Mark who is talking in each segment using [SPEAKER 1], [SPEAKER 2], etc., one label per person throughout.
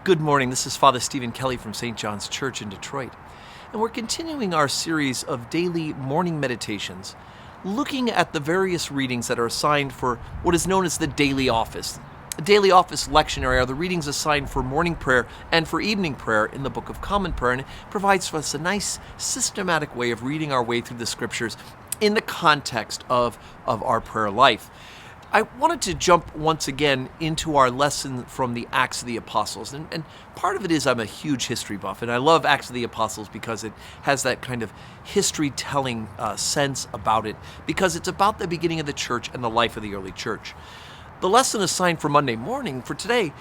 [SPEAKER 1] Good morning. This is Father Stephen Kelly from St. John's Church in Detroit. And we're continuing our series of daily morning meditations, looking at the various readings that are assigned for what is known as the daily office. The daily office lectionary are the readings assigned for morning prayer and for evening prayer in the Book of Common Prayer, and it provides for us a nice systematic way of reading our way through the scriptures in the context of our prayer life. I wanted to jump once again into our lesson from the Acts of the Apostles. And part of it is I'm a huge history buff, and I love Acts of the Apostles because it has that kind of history-telling sense about it, because it's about the beginning of the church and the life of the early church. The lesson assigned for Monday morning for today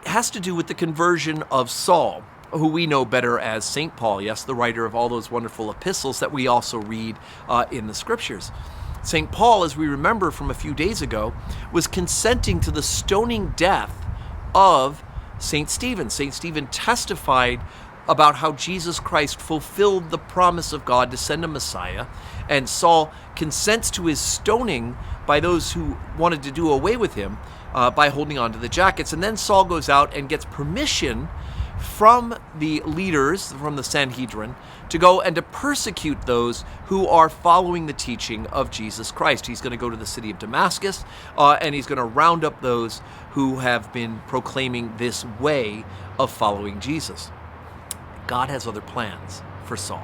[SPEAKER 1] has to do with the conversion of Saul, who we know better as St. Paul, yes, the writer of all those wonderful epistles that we also read in the scriptures. St. Paul, as we remember from a few days ago, was consenting to the stoning death of St. Stephen. St. Stephen testified about how Jesus Christ fulfilled the promise of God to send a Messiah, and Saul consents to his stoning by those who wanted to do away with him by holding on to the jackets. And then Saul goes out and gets permission from the leaders, from the Sanhedrin, to go and to persecute those who are following the teaching of Jesus Christ. He's going to go to the city of Damascus, and he's going to round up those who have been proclaiming this way of following Jesus. God has other plans for Saul.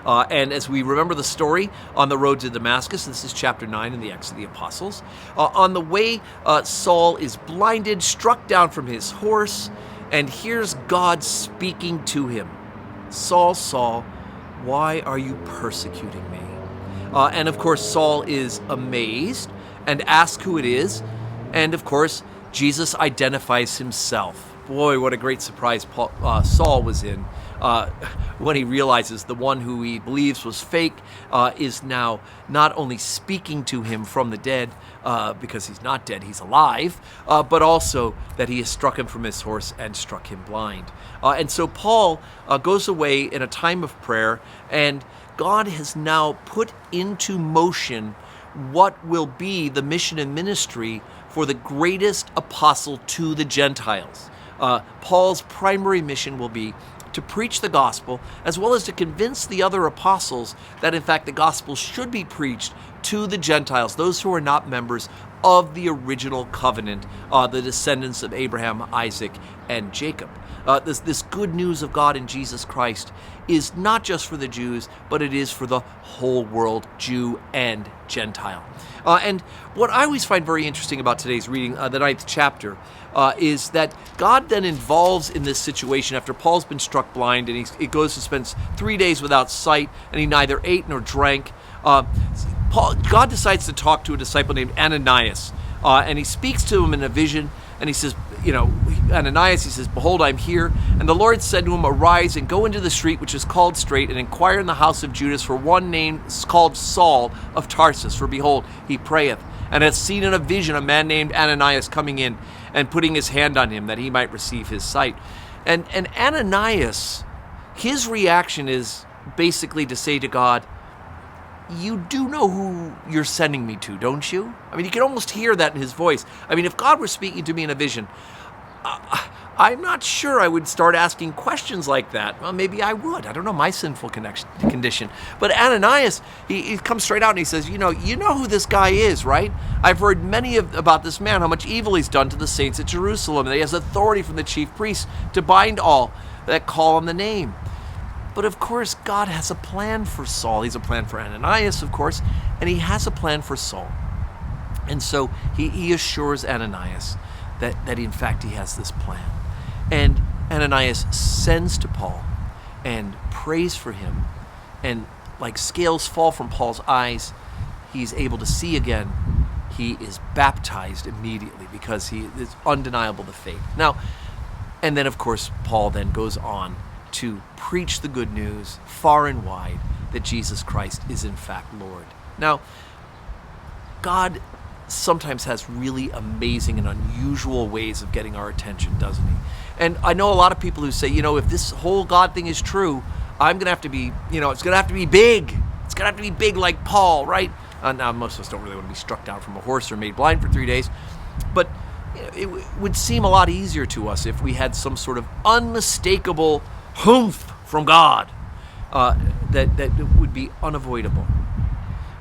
[SPEAKER 1] And as we remember the story on the road to Damascus, this is chapter 9 in the Acts of the Apostles, on the way, Saul is blinded, struck down from his horse, and here's God speaking to him. Saul, Saul, why are you persecuting me? And of course, Saul is amazed and asks who it is. And of course, Jesus identifies himself. Boy, what a great surprise Saul was in when he realizes the one who he believes was fake is now not only speaking to him from the dead, because he's not dead, he's alive, but also that he has struck him from his horse and struck him blind. And so Paul goes away in a time of prayer, and God has now put into motion what will be the mission and ministry for the greatest apostle to the Gentiles. Paul's primary mission will be to preach the gospel, as well as to convince the other apostles that in fact the gospel should be preached to the Gentiles, those who are not members of the original covenant, the descendants of Abraham, Isaac, and Jacob. This good news of God in Jesus Christ is not just for the Jews, but it is for the whole world, Jew and Gentile. And what I always find very interesting about today's reading, the 9th chapter, is that God then involves in this situation after Paul's been struck blind, and he goes and spends 3 days without sight, and he neither ate nor drank. God decides to talk to a disciple named Ananias, and he speaks to him in a vision, and he says, Ananias, he says, "Behold, I'm here." And the Lord said to him, "Arise and go into the street which is called Straight, and inquire in the house of Judas for one named called Saul of Tarsus. For behold, he prayeth, and hath seen in a vision a man named Ananias coming in and putting his hand on him that he might receive his sight." And Ananias, his reaction is basically to say to God, "You do know who you're sending me to, don't you?" I mean, you can almost hear that in his voice. I mean, if God were speaking to me in a vision, I'm not sure I would start asking questions like that. Well, maybe I would. I don't know, my sinful condition. But Ananias, he comes straight out and he says, you know who this guy is, right? I've heard about this man, how much evil he's done to the saints at Jerusalem, and he has authority from the chief priests to bind all that call on the name. But of course, God has a plan for Saul. He's a plan for Ananias, of course, and he has a plan for Saul. And so he assures Ananias that in fact he has this plan. And Ananias sends to Paul and prays for him, and like scales fall from Paul's eyes, he's able to see again. He is baptized immediately because he is undeniable the faith. Now, and then of course Paul then goes on to preach the good news far and wide that Jesus Christ is in fact Lord. Now, God sometimes has really amazing and unusual ways of getting our attention, doesn't he? And I know a lot of people who say, if this whole God thing is true, I'm going to have to be, it's going to have to be big. It's going to have to be big like Paul, right? Now, most of us don't really want to be struck down from a horse or made blind for 3 days. But would seem a lot easier to us if we had some sort of unmistakable humph from God that would be unavoidable.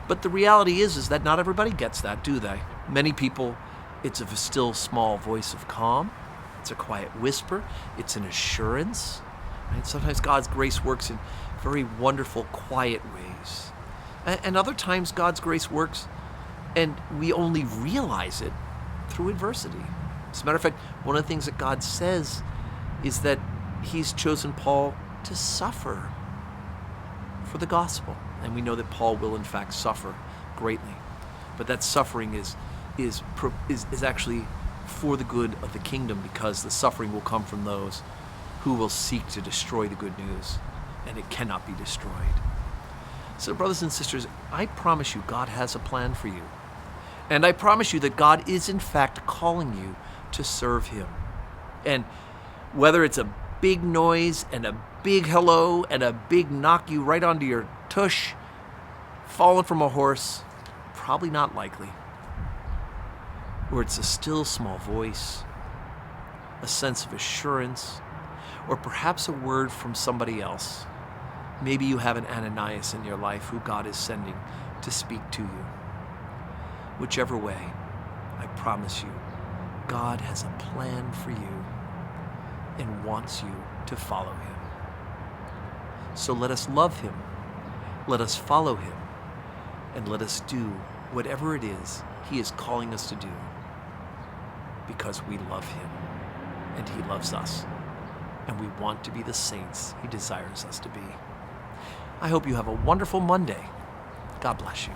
[SPEAKER 1] But the reality is that not everybody gets that, do they? Many people, it's a still small voice of calm. It's a quiet whisper. It's an assurance. Right? Sometimes God's grace works in very wonderful, quiet ways. And other times God's grace works and we only realize it through adversity. As a matter of fact, one of the things that God says is that he's chosen Paul to suffer for the gospel. And we know that Paul will in fact suffer greatly. But that suffering is actually for the good of the kingdom, because the suffering will come from those who will seek to destroy the good news, and it cannot be destroyed. So brothers and sisters, I promise you God has a plan for you. And I promise you that God is in fact calling you to serve him. And whether it's a big noise and a big hello and a big knock you right onto your tush, falling from a horse, probably not likely. Or it's a still small voice, a sense of assurance, or perhaps a word from somebody else. Maybe you have an Ananias in your life who God is sending to speak to you. Whichever way, I promise you, God has a plan for you and wants you to follow him. So let us love him, let us follow him, and let us do whatever it is he is calling us to do, because we love him and he loves us, and we want to be the saints he desires us to be. I hope you have a wonderful Monday. God bless you.